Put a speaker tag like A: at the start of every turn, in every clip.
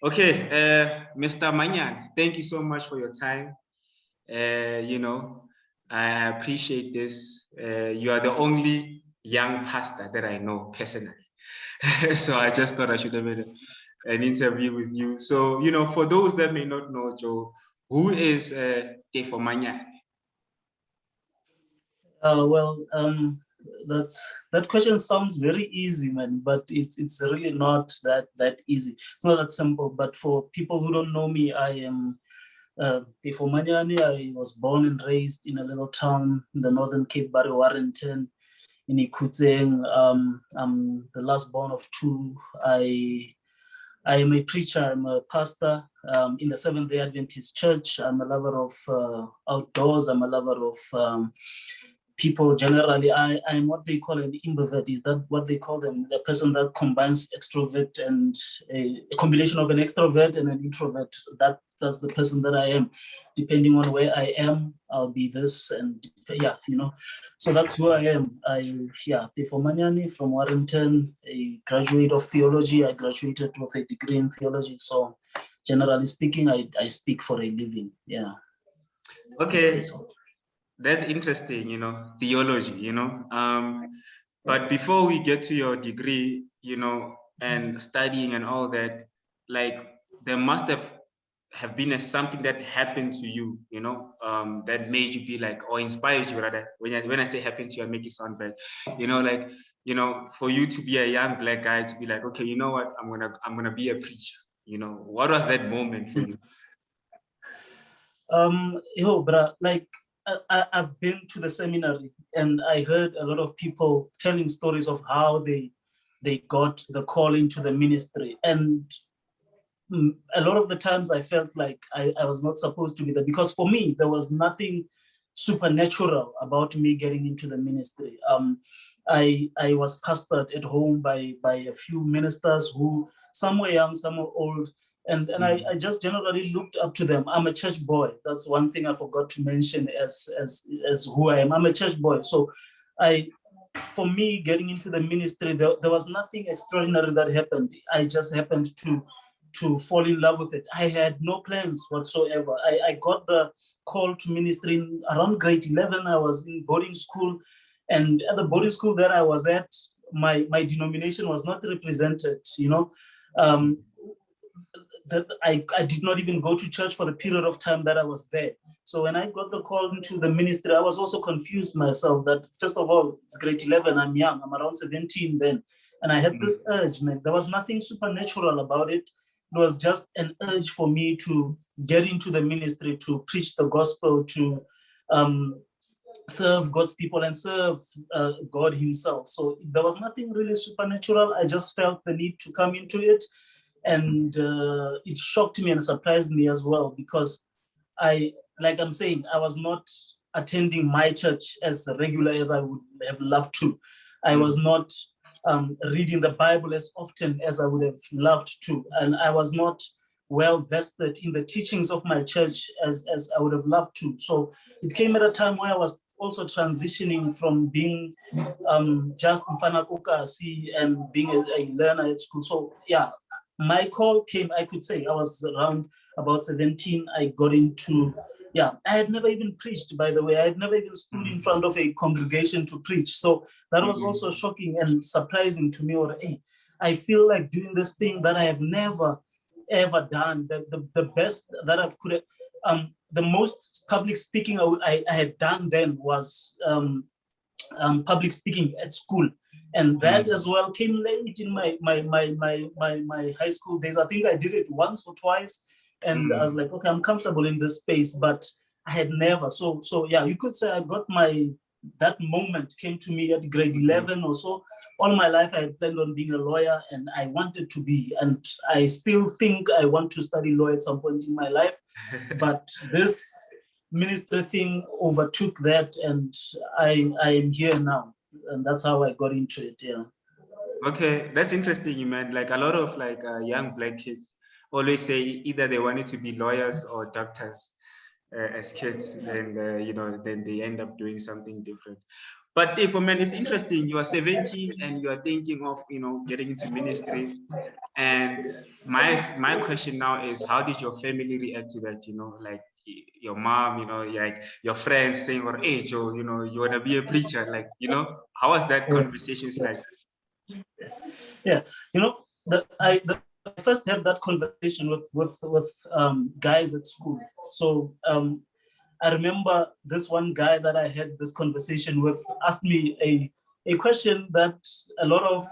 A: Okay, Mr. Manyane, thank you so much for your time. I appreciate this. You are the only young pastor that I know personally. So I just thought I should have made an interview with you. So, for those that may not know, Joe, who is Tefo Manyane?
B: That question sounds very easy, man, but it's really not that easy. It's not that simple. But for people who don't know me, I am Tefo Manyane. I was born and raised in a little town in the Northern Cape, Warrenton, in Ikutseng. I'm the last born of two. I am a preacher. I'm a pastor in the Seventh-day Adventist Church. I'm a lover of outdoors. I'm a lover of people generally. I'm what they call an ambivert. Is that what they call them? The person that combines extrovert and a combination of an extrovert and an introvert. That's the person that I am. Depending on where I am, I'll be this, and So that's who I am. Tefo Manyane from Warrenton, a graduate of theology. I graduated with a degree in theology. So generally speaking, I speak for a living. Yeah.
A: Okay. That's interesting, theology, but before we get to your degree, and studying and all that, like there must have been something that happened to you, that made you be like, or inspired you rather. When I say happened to you, I make it sound bad, for you to be a young black guy to be like, okay, you know what, I'm gonna be a preacher. What was that moment for you?
B: I've been to the seminary and I heard a lot of people telling stories of how they got the call into the ministry. And a lot of the times I felt like I was not supposed to be there, because for me, there was nothing supernatural about me getting into the ministry. I was pastored at home by a few ministers who, some were young, some were old. And I just generally looked up to them. I'm a church boy. That's one thing I forgot to mention as who I am. I'm a church boy. So for me, getting into the ministry, there was nothing extraordinary that happened. I just happened to fall in love with it. I had no plans whatsoever. I got the call to ministry around grade 11. I was in boarding school. And at the boarding school that I was at, my denomination was not represented, that I did not even go to church for the period of time that I was there. So when I got the call into the ministry, I was also confused myself that, first of all, it's grade 11, I'm young, I'm around 17 then. And I had this urge, man. There was nothing supernatural about it. It was just an urge for me to get into the ministry, to preach the gospel, to serve God's people and serve God himself. So there was nothing really supernatural. I just felt the need to come into it. And it shocked me and surprised me as well, because like I'm saying, I was not attending my church as regular as I would have loved to. I was not reading the Bible as often as I would have loved to. And I was not well vested in the teachings of my church as I would have loved to. So it came at a time where I was also transitioning from being just Mfana Kukasi and being a learner at school. So yeah, my call came, I could say, I was around about 17. I got into, I had never even preached, by the way. I had never even stood in front of a congregation to preach. So that was also shocking and surprising to me. Or, hey, I feel like doing this thing that I have never, ever done. The best that I've could have, the most public speaking I had done then was public speaking at school. And that as well came late in my high school days. I think I did it once or twice, and I was like, okay, I'm comfortable in this space, but I had never. So yeah, you could say I got that moment came to me at grade 11 or so. All my life I had planned on being a lawyer, and I wanted to be, and I still think I want to study law at some point in my life. But this ministry thing overtook that, and I am here now. And that's how I got into it. Yeah.
A: Okay, that's interesting, man. Like a lot of young black kids always say either they wanted to be lawyers or doctors as kids, and then they end up doing something different. But if man, it's interesting. You are 17 and you are thinking of getting into ministry, and my question now is, how did your family react to that? You know, like your mom, you know, like your friends saying, or hey Joe, you know, you wanna be a preacher, like, you know, how was that conversations like?
B: Yeah, you know, I first had that conversation with guys at school. So I remember this one guy that I had this conversation with asked me a question that a lot of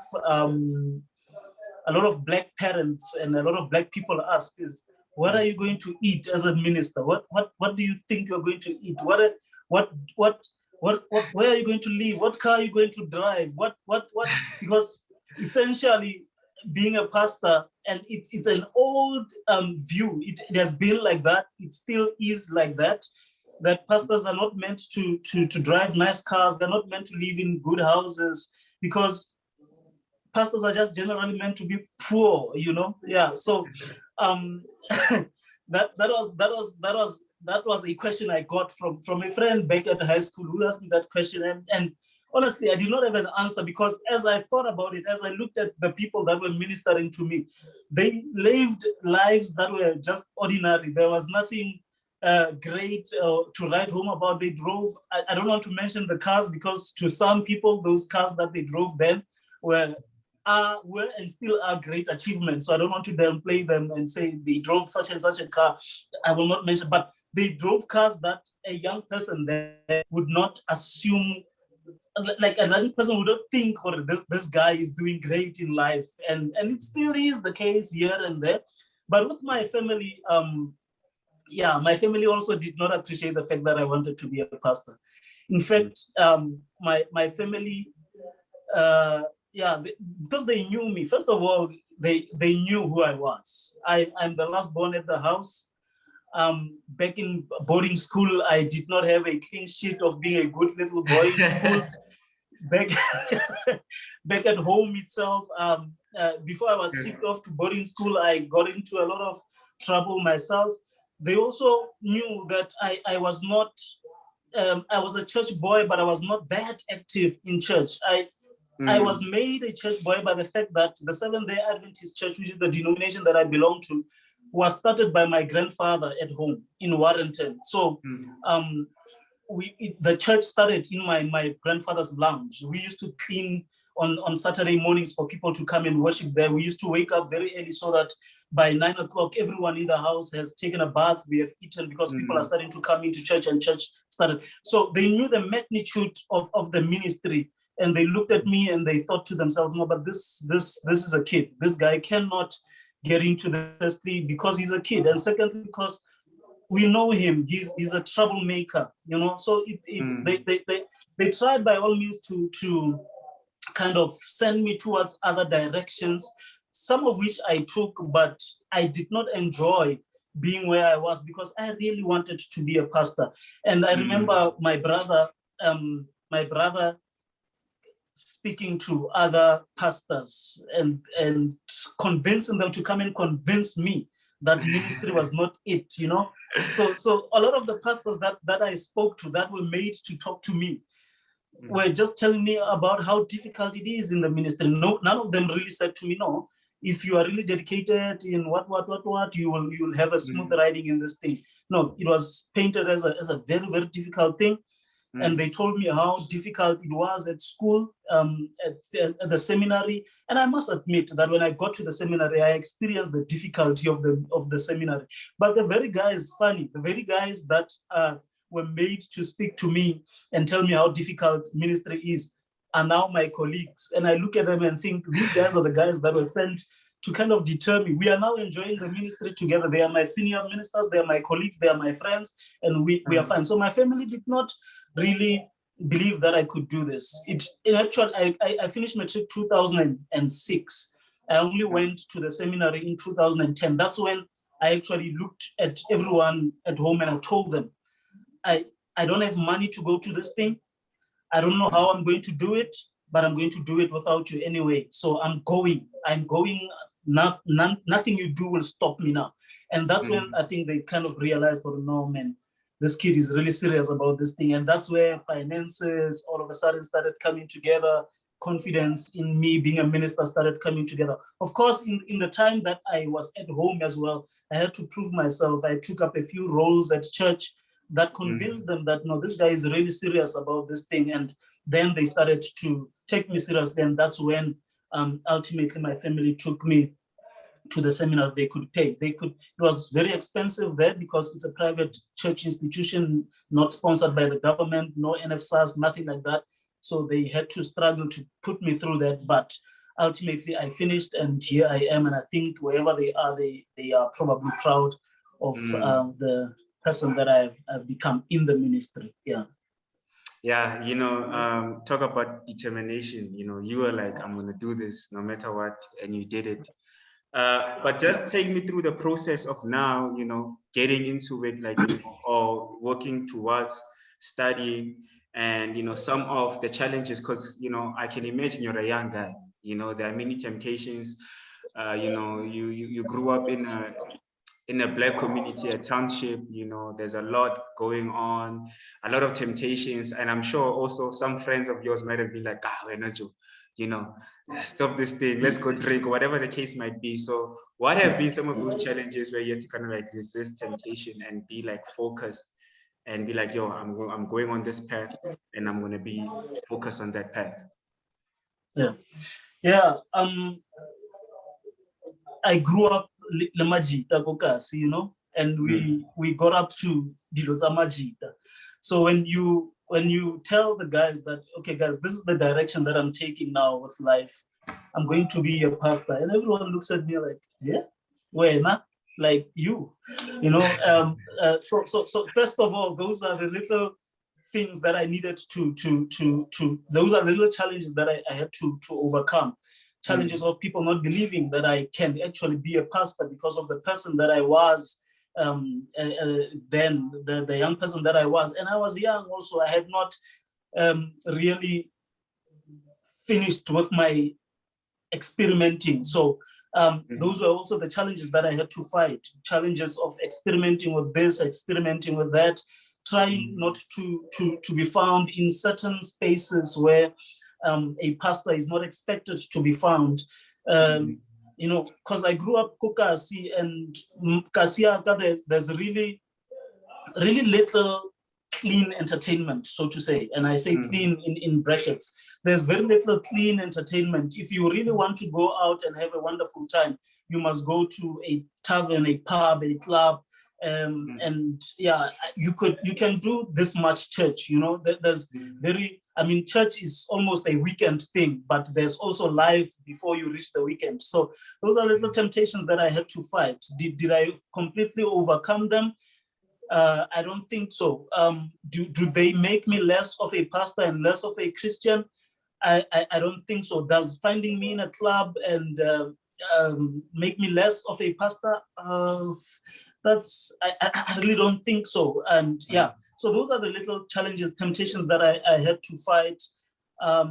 B: black parents and a lot of black people ask is, what are you going to eat as a minister? What do you think you're going to eat? What where are you going to live? What car are you going to drive? What because essentially being a pastor, and it's an old view. It has been like that. It still is like that. That pastors are not meant to drive nice cars. They're not meant to live in good houses, because pastors are just generally meant to be poor, you know. Yeah. So um that was a question I got from a friend back at high school who asked me that question. And honestly, I did not have an answer, because as I thought about it, as I looked at the people that were ministering to me, they lived lives that were just ordinary. There was nothing great to write home about. They drove, I don't want to mention the cars, because to some people, those cars that they drove then were and still are great achievements. So I don't want to downplay them and say they drove such and such a car. I will not mention, but they drove cars that a young person there would not assume, like a young person would not think, or this guy is doing great in life. And it still is the case here and there. But with my family, yeah, my family also did not appreciate the fact that I wanted to be a pastor. In fact, my family, because they knew me. First of all, they knew who I was. I'm the last born at the house. Back in boarding school, I did not have a clean sheet of being a good little boy in school. Back back at home itself, before I was shipped off to boarding school, I got into a lot of trouble myself. They also knew that I was not, I was a church boy, but I was not that active in church. I was made a church boy by the fact that the Seventh-day Adventist Church, which is the denomination that I belong to, was started by my grandfather at home in Warrenton. So the church started in my grandfather's lounge. We used to clean on Saturday mornings for people to come and worship there. We used to wake up very early so that by 9 o'clock, everyone in the house has taken a bath, we have eaten, because people are starting to come into church, and church started. So they knew the magnitude of the ministry, and they looked at me and they thought to themselves, no, but this is a kid. This guy cannot get into the ministry because he's a kid. And secondly, because we know him, he's a troublemaker, you know. So they tried by all means to kind of send me towards other directions, some of which I took, but I did not enjoy being where I was, because I really wanted to be a pastor. And I remember my brother speaking to other pastors and convincing them to come and convince me that ministry was not it, you know. So a lot of the pastors that I spoke to, that were made to talk to me, were just telling me about how difficult it is in the ministry. No, none of them really said to me, no, if you are really dedicated in what, you will have a smooth riding in this thing. No, it was painted as a very, very difficult thing. And they told me how difficult it was at school, at the seminary. And I must admit that when I got to the seminary, I experienced the difficulty of the seminary. But the very guys that were made to speak to me and tell me how difficult ministry is are now my colleagues. And I look at them and think, these guys are the guys that were sent to kind of deter me. We are now enjoying the ministry together. They are my senior ministers, they are my colleagues, they are my friends, and we are fine. So my family did not really believe that I could do this. In actual, I finished matric 2006. I only went to the seminary in 2010. That's when I actually looked at everyone at home and I told them, I don't have money to go to this thing. I don't know how I'm going to do it, but I'm going to do it without you anyway. So I'm going. Nothing you do will stop me now. And that's when I think they kind of realized, oh no, man, this kid is really serious about this thing. And that's where finances all of a sudden started coming together. confidence in me being a minister started coming together. Of course, in the time that I was at home as well, I had to prove myself. I took up a few roles at church that convinced them that, no, this guy is really serious about this thing. And then they started to take me seriously. And that's when ultimately my family took me to the seminars they could pay. It was very expensive there because it's a private church institution, not sponsored by the government, no NFSAS, nothing like that. So they had to struggle to put me through that. But ultimately I finished, and here I am. And I think wherever they are probably proud of the person that I've become in the ministry. Yeah.
A: Yeah, talk about determination. You were like, I'm going to do this no matter what, and you did it. But just take me through the process of now, getting into it, like, or working towards studying, and, some of the challenges, because, I can imagine you're a young guy, there are many temptations. You grew up in a Black community, a township, there's a lot going on, a lot of temptations. And I'm sure also some friends of yours might have been like, stop this thing, let's go drink, or whatever the case might be. So what have been some of those challenges where you have to kind of like resist temptation and be like focused and be like, I'm going on this path and I'm going to be focused on that path?
B: Yeah. I grew up Lemajita Kokasi, and we got up to Diloza Majita. So when you tell the guys that, okay, guys, this is the direction that I'm taking now with life, I'm going to be a pastor, and everyone looks at me like, yeah, where not like you, So first of all, those are the little things that I needed to those are the little challenges that I had to overcome. Challenges of people not believing that I can actually be a pastor because of the person that I was then, the young person that I was. And I was young also. I had not really finished with my experimenting. So those were also the challenges that I had to fight. Challenges of experimenting with this, experimenting with that, trying not to be found in certain spaces where a pastor is not expected to be found. Because I grew up Kukasi, and Kasiaka, there's really little clean entertainment, so to say. And I say clean in brackets. There's very little clean entertainment. If you really want to go out and have a wonderful time, you must go to a tavern, a pub, a club. And yeah, you can do this much church, there's church is almost a weekend thing, but there's also life before you reach the weekend. So those are little temptations that I had to fight. Did I completely overcome them? I don't think so. Do they make me less of a pastor and less of a Christian? I don't think so. Does finding me in a club and make me less of a pastor? I really don't think so. And yeah, so those are the little challenges, temptations that I had to fight. I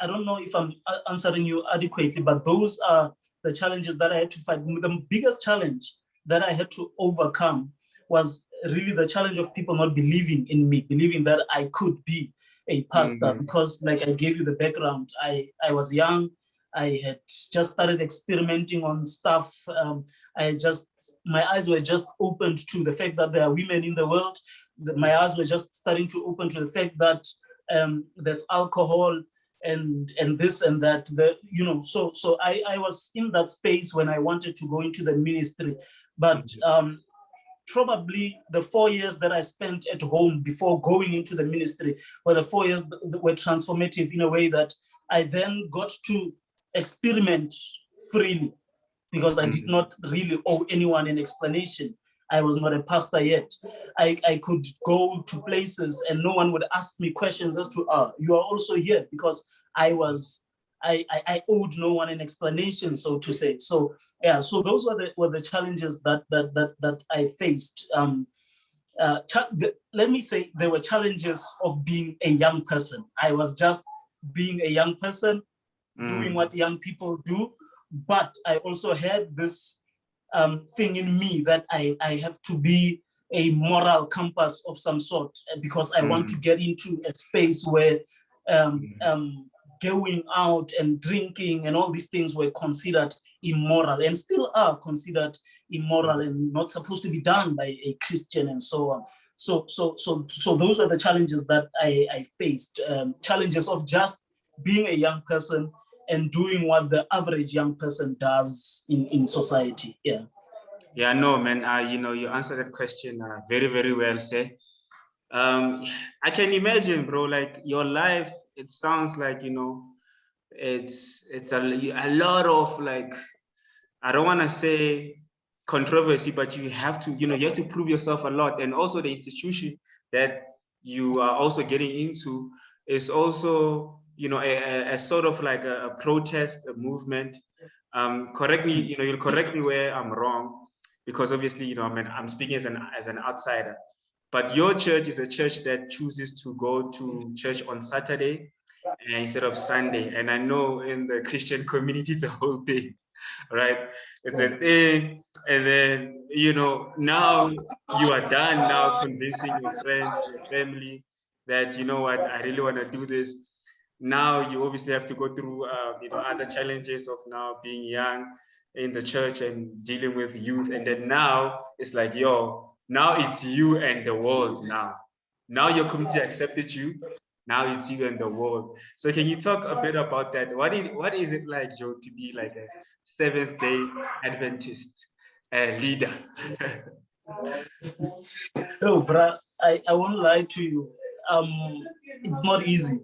B: don't know if I'm answering you adequately, but those are the challenges that I had to fight. The biggest challenge that I had to overcome was really the challenge of people not believing in me, believing that I could be a pastor, because like I gave you the background, I was young. I had just started experimenting on stuff. My eyes were just opened to the fact that there are women in the world. My eyes were just starting to open to the fact that there's alcohol and this and that. So I was in that space when I wanted to go into the ministry. But probably the 4 years that I spent at home before going into the ministry were the 4 years that were transformative in a way that I then got to experiment freely, because I did not really owe anyone an explanation. I was not a pastor yet. I could go to places and no one would ask me questions as to, you are also here, because I owed no one an explanation, so to say. So yeah, so those were the challenges that I faced. Let me say there were challenges of being a young person. I was just being a young person, doing what young people do, but I also had this thing in me that I have to be a moral compass of some sort, because I want to get into a space where going out and drinking and all these things were considered immoral and still are considered immoral and not supposed to be done by a Christian and so on. So those are the challenges that I faced, challenges of just being a young person and doing what the average young person does in society. Yeah.
A: Yeah, no, man. You answered that question very, very well, say. I can imagine, bro, like your life, it sounds like, it's a lot of, like, I don't want to say controversy, but you have to prove yourself a lot. And also the institution that you are also getting into is also, a sort of like a protest, a movement. Correct me, you'll correct me where I'm wrong, because obviously, I'm speaking as an outsider. But your church is a church that chooses to go to church on Saturday instead of Sunday. And I know in the Christian community, it's a whole thing, right? It's a thing. And then, now you are done now convincing your friends, your family that, you know what, I really want to do this. Now you obviously have to go through, other challenges of now being young in the church and dealing with youth. And then now it's like, now it's you and the world now. Now your community accepted you. Now it's you and the world. So can you talk a bit about that? What is it like, Joe, to be like a Seventh-day Adventist leader?
B: Oh, bruh, I won't lie to you. It's not easy.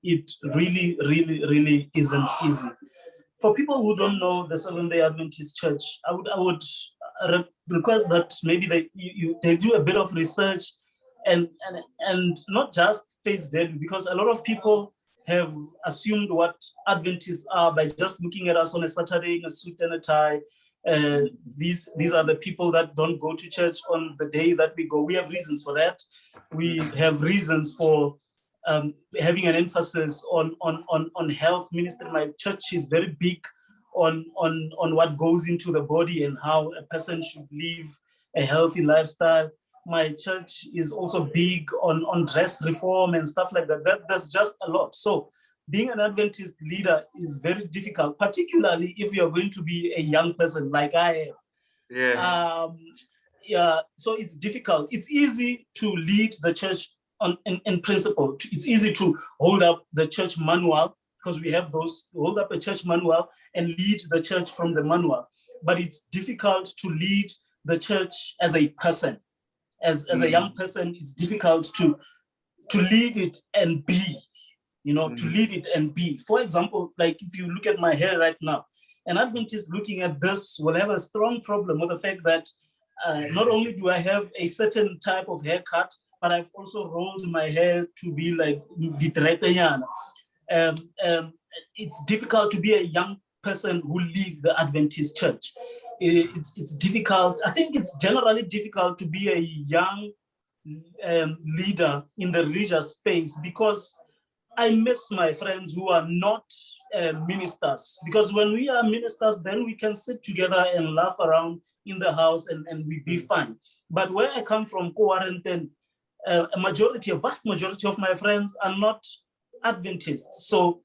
B: It really, really, really isn't easy. For people who don't know the Seventh-day Adventist Church, I would request that maybe they do a bit of research and not just face value, because a lot of people have assumed what Adventists are by just looking at us on a Saturday in a suit and a tie. These are the people that don't go to church on the day that we go. We have reasons for that. We have reasons for having an emphasis on health ministry. My church is very big on what goes into the body and how a person should live a healthy lifestyle. My church is also big on dress reform and stuff like that. That's just a lot. So being an Adventist leader is very difficult, particularly if you're going to be a young person like I am. Yeah. So it's difficult. It's easy to lead the church in principle. It's easy to hold up the church manual, because we have those, hold up a church manual and lead the church from the manual. But it's difficult to lead the church as a person. As a young person, it's difficult to lead it and be, to lead it and be. For example, like if you look at my hair right now, an Adventist looking at this will have a strong problem with the fact that not only do I have a certain type of haircut, but I've also rolled my hair to be like ditretenyana. It's difficult to be a young person who leads the Adventist church. It's difficult. I think it's generally difficult to be a young leader in the religious space, because I miss my friends who are not ministers. Because when we are ministers, then we can sit together and laugh around in the house and we be fine. But where I come from, Warrenton, a vast majority of my friends are not Adventists. So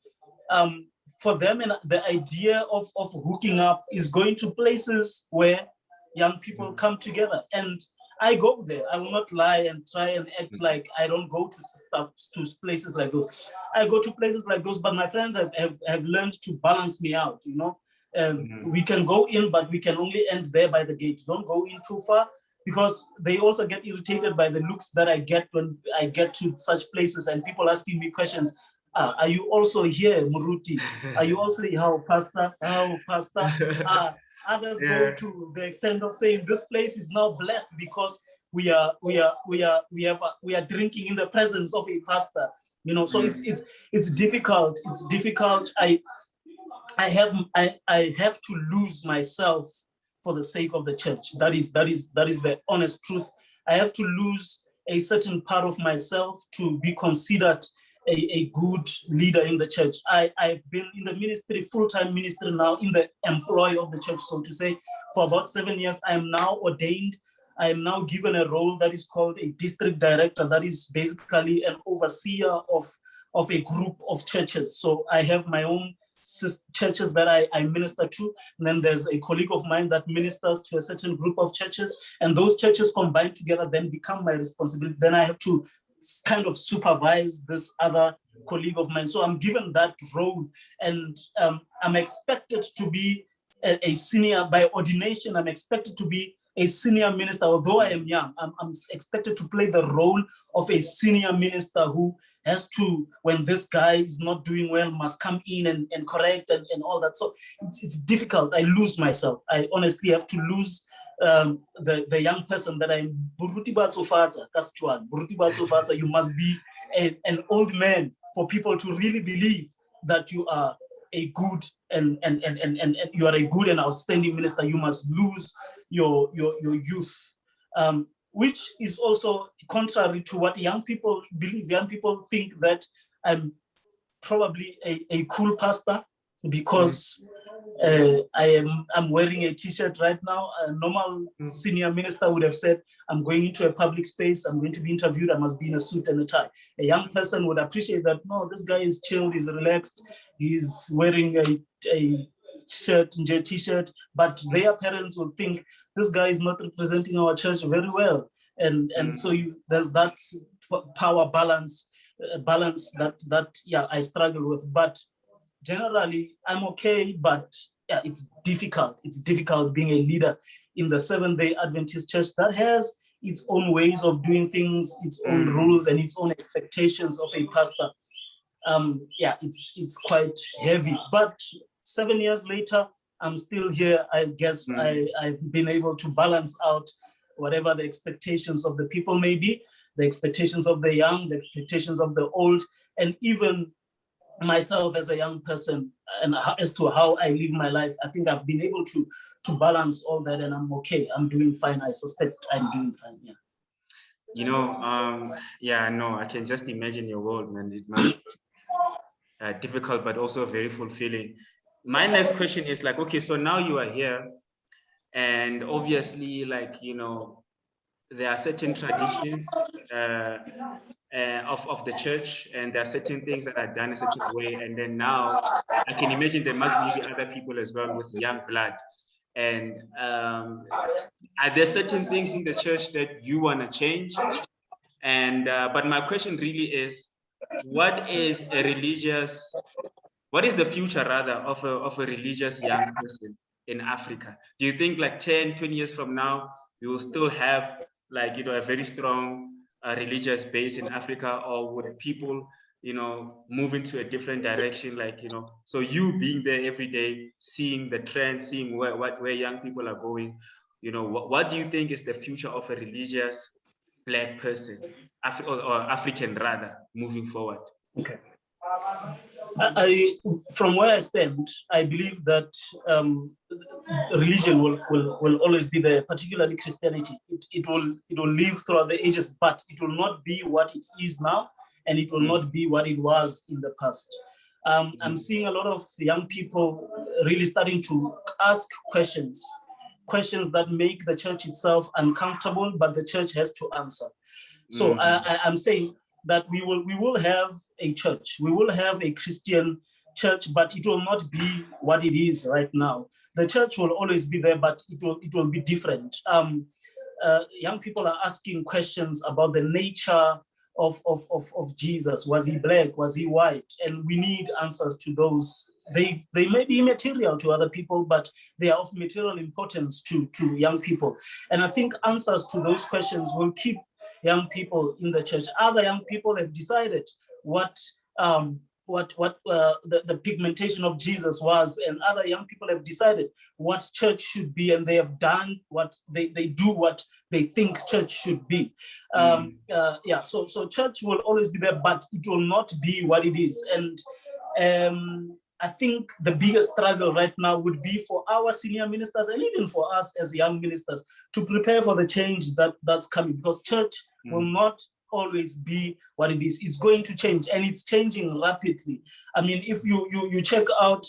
B: for them, and the idea of hooking up is going to places where young people come together. And I go there. I will not lie and try and act like I don't go to places like those. I go to places like those, but my friends have learned to balance me out. We can go in, but we can only end there by the gate. Don't go in too far, because they also get irritated by the looks that I get when I get to such places and people asking me questions. Are you also here, Muruti? Are you also here, how pastor? Others go to the extent of saying this place is now blessed because we are drinking in the presence of a pastor. So it's difficult. It's difficult. I have to lose myself for the sake of the church. That is the honest truth. I have to lose a certain part of myself to be considered a good leader in the church. I've been in the ministry, full-time ministry now, in the employ of the church, so to say, for about 7 years. I am now ordained. I am now given a role that is called a district director, that is basically an overseer of a group of churches. So I have my own churches that I minister to, and then there's a colleague of mine that ministers to a certain group of churches, and those churches combined together then become my responsibility. Then I have to kind of supervise this other colleague of mine. So I'm given that role, and I'm expected to be a senior by ordination. I'm expected to be a senior minister. Although I am young, I'm expected to play the role of a senior minister who has to, when this guy is not doing well, must come in and correct and all that. So it's difficult. I lose myself. I honestly have to lose the young person that I'm. You must be an old man for people to really believe that you are a good and you are a good and outstanding minister. You must lose your youth, which is also contrary to what young people believe. Young people think that I'm probably a cool pastor because I'm wearing a t-shirt right now. A normal senior minister would have said, I'm going into a public space, I'm going to be interviewed, I must be in a suit and a tie. A young person would appreciate that, no, this guy is chilled, he's relaxed, he's wearing a shirt and a t-shirt, but their parents will think, this guy is not representing our church very well. And so there's that power balance that I struggle with. But generally, I'm okay, but yeah, it's difficult. It's difficult being a leader in the Seventh-day Adventist Church that has its own ways of doing things, its own rules, and its own expectations of a pastor. It's quite heavy. But 7 years later, I'm still here. I guess I've been able to balance out whatever the expectations of the people may be, the expectations of the young, the expectations of the old, and even myself as a young person, and as to how I live my life. I think I've been able to balance all that, and I'm okay. I'm doing fine. I suspect I'm doing fine. Yeah.
A: You know, I can just imagine your world, man. It must be difficult, but also very fulfilling. My next question is like, okay, so now you are here, and obviously, like, you know, there are certain traditions of the church, and there are certain things that are done a certain way, and then now I can imagine there must be other people as well with young blood. And are there certain things in the church that you want to change? And but my question really is, what is the future rather of a religious young person in Africa? Do you think like 10, 20 years from now, we will still have, like, you know, a very strong religious base in Africa, or would people, you know, move into a different direction? Like, you know, so you being there every day, seeing the trends, seeing where young people are going, you know, what do you think is the future of a religious Black person, or African rather, moving forward?
B: Okay. From where I stand, I believe that religion will always be there, particularly Christianity. It will live throughout the ages, but it will not be what it is now, and it will not be what it was in the past. I'm seeing a lot of young people really starting to ask questions that make the church itself uncomfortable, but the church has to answer. So I'm saying that we will have a church, we will have a Christian church, but it will not be what it is right now. The church will always be there, but it will be different. Young people are asking questions about the nature of Jesus. Was he black? Was he white? And we need answers to those. They may be immaterial to other people, but they are of material importance to young people. And I think answers to those questions will keep young people in the church. Other young people have decided what the pigmentation of Jesus was, and other young people have decided what church should be, and they have done what they do what they think church should be. So church will always be there, but it will not be what it is. And I think the biggest struggle right now would be for our senior ministers, and even for us as young ministers, to prepare for the change that's coming, because church will not always be what it is. It's going to change, and it's changing rapidly. I mean, if you check out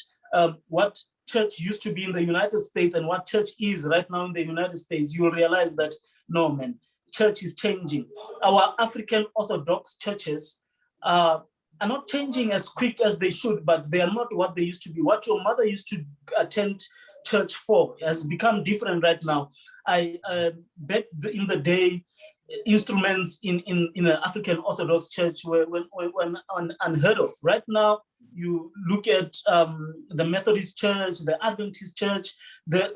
B: what church used to be in the United States and what church is right now in the United States, you will realize that, no, man, church is changing. Our African Orthodox churches are are not changing as quick as they should, but they are not what they used to be. What your mother used to attend church for has become different right now. Back in the day, instruments in an African Orthodox church were unheard of. Right now, you look at the Methodist Church, the Adventist Church, there's a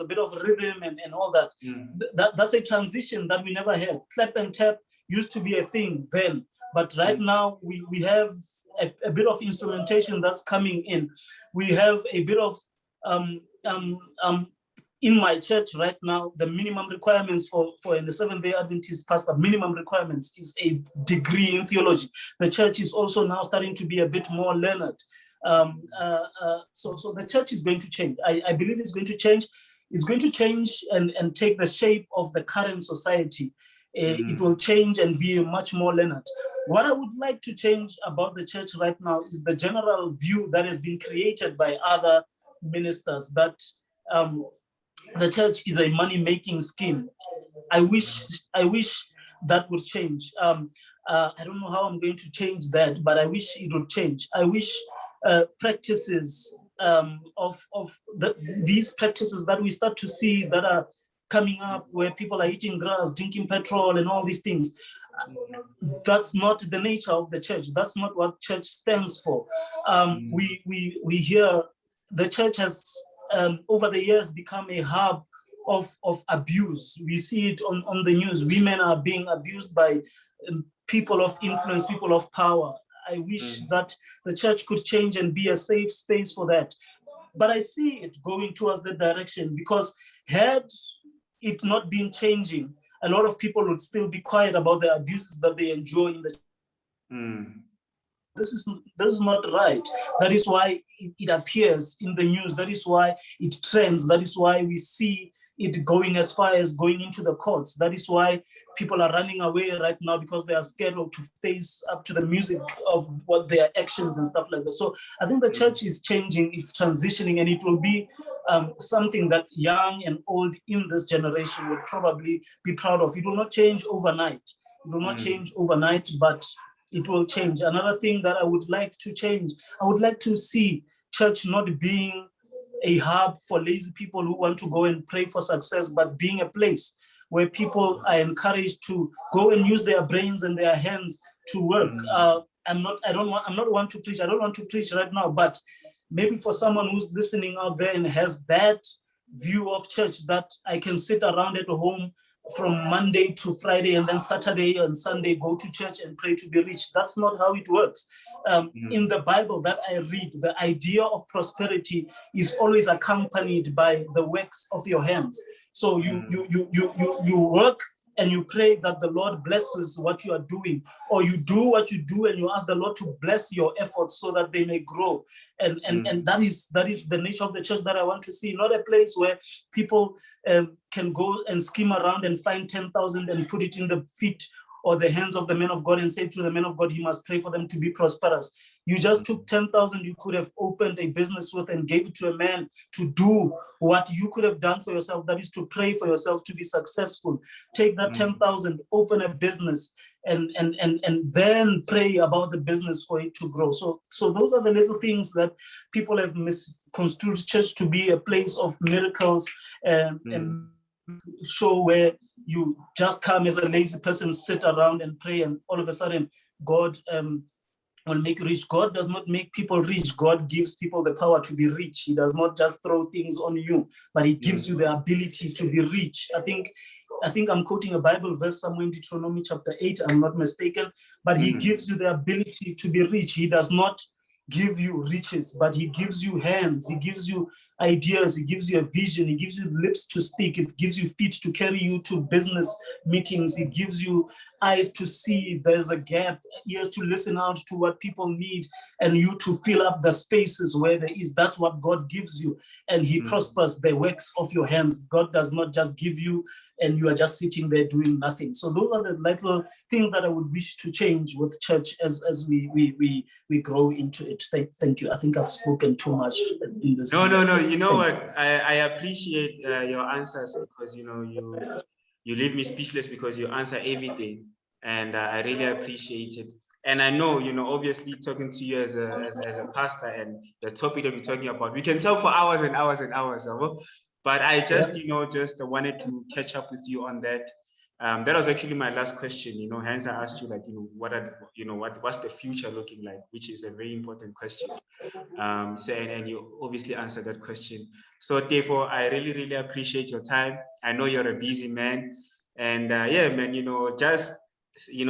B: bit of rhythm and all that. That's a transition that we never had. Clap and tap used to be a thing then, but right now we have a bit of instrumentation that's coming in. We have a bit of in my church right now, the minimum requirements for a Seventh-day Adventist pastor, minimum requirements is a degree in theology. The church is also now starting to be a bit more learned. So the church is going to change. I believe it's going to change. It's going to change and take the shape of the current society. It will change and be much more learned. What I would like to change about the church right now is the general view that has been created by other ministers that the church is a money-making scheme. I wish that would change. I don't know how I'm going to change that, but I wish it would change. I wish practices of these practices that we start to see that are coming up, where people are eating grass, drinking petrol, and all these things. That's not the nature of the church. That's not what church stands for. We hear the church has over the years become a hub of abuse. We see it on the news. Women are being abused by people of influence, people of power. I wish that the church could change and be a safe space for that. But I see it going towards that direction, because had it not been changing, a lot of people would still be quiet about the abuses that they enjoy in the This is not right. That is why it appears in the news. That is why it trends. That is why we see it going as far as going into the courts. That is why people are running away right now, because they are scared to face up to the music of what their actions and stuff like that. So I think the church is changing, it's transitioning, and it will be something that young and old in this generation will probably be proud of. It will not change overnight. It will not change overnight, but it will change. Another thing that I would like to change, I would like to see church not being a hub for lazy people who want to go and pray for success, but being a place where people are encouraged to go and use their brains and their hands to work. I'm not one to preach. I don't want to preach right now, but maybe for someone who's listening out there and has that view of church, that I can sit around at home from Monday to Friday, and then Saturday and Sunday go to church and pray to be rich. That's not how it works. In the Bible that I read, the idea of prosperity is always accompanied by the works of your hands. So you work and you pray that the Lord blesses what you are doing, or you do what you do and you ask the Lord to bless your efforts so that they may grow. And that is the nature of the church that I want to see, not a place where people can go and scheme around and find 10,000 and put it in the feet or the hands of the man of God and say to the man of God, he must pray for them to be prosperous. You just took 10,000 you could have opened a business with and gave it to a man to do what you could have done for yourself, that is to pray for yourself to be successful. Take that 10,000, open a business, and then pray about the business for it to grow. So those are the little things that people have misconstrued church to be a place of miracles and show where you just come as a lazy person, sit around and pray, and all of a sudden God will make you rich. God does not make people rich. God gives people the power to be rich. He does not just throw things on you, but he gives you the ability to be rich. I think I'm quoting a Bible verse somewhere in Deuteronomy chapter 8, I'm not mistaken, but he gives you the ability to be rich. He does not give you riches, but he gives you hands, he gives you ideas, he gives you a vision, he gives you lips to speak, it gives you feet to carry you to business meetings, he gives you eyes to see there's a gap, ears to listen out to what people need, and you to fill up the spaces where there is. That's what God gives you, and he prospers the works of your hands. God does not just give you and you are just sitting there doing nothing. So those are the little things that I would wish to change with church as we grow into it. Thank you. I think I've spoken too much in this.
A: No. You know what? I appreciate your answers, because you leave me speechless because you answer everything. and I really appreciate it. And I know, obviously talking to you as a pastor and the topic that we're talking about, we can talk for hours and hours and hours. But I just, just wanted to catch up with you on that. That was actually my last question. Hence I asked you, like, what's the future looking like, which is a very important question. So and you obviously answered that question. So therefore, I really, really appreciate your time. I know you're a busy man, and yeah, man, just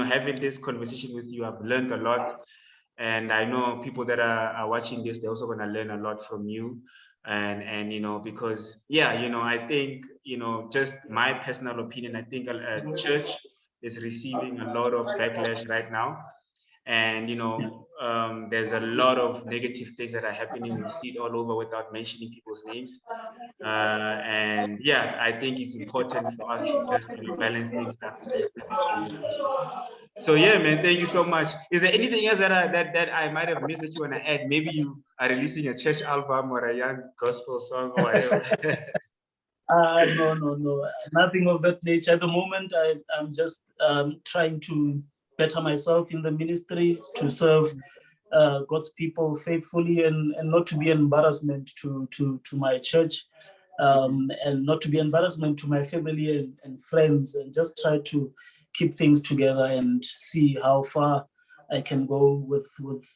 A: having this conversation with you, I've learned a lot, and I know people that are watching this, they're also going to learn a lot from you, and because yeah, I think just my personal opinion, I think a church is receiving a lot of backlash right now. And there's a lot of negative things that are happening. We see it all over without mentioning people's names. And yeah, I think it's important for us to just balance things up in these type of communities. So yeah, man, thank you so much. Is there anything else that I might have missed that you want to add? Maybe you are releasing a church album or a young gospel song or whatever.
B: No, nothing of that nature. At the moment, I'm just trying to better myself in the ministry, to serve God's people faithfully, and not to be an embarrassment to my church, and not to be an embarrassment to my family and friends, and just try to keep things together and see how far I can go with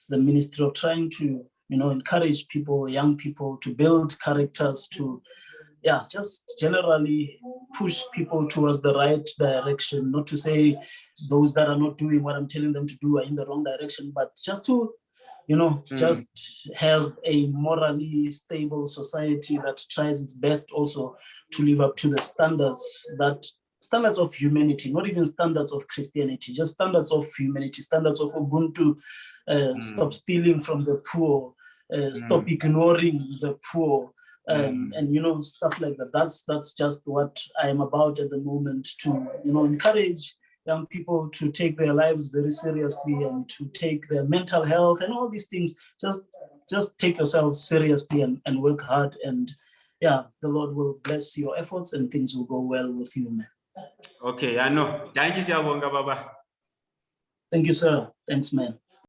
B: the ministry of trying to encourage people, young people, to build characters, to just generally push people towards the right direction. Not to say those that are not doing what I'm telling them to do are in the wrong direction, but just to, just have a morally stable society that tries its best also to live up to the standards of humanity, not even standards of Christianity, just standards of humanity, standards of Ubuntu. Stop stealing from the poor, stop ignoring the poor. And stuff like that. That's just what I'm about at the moment, to encourage young people to take their lives very seriously and to take their mental health and all these things. Just take yourselves seriously and work hard, and the Lord will bless your efforts and things will go well with you, man.
A: Okay, I know. Thank you, Siyabonga, Baba.
B: Thank you, sir. Thanks, man.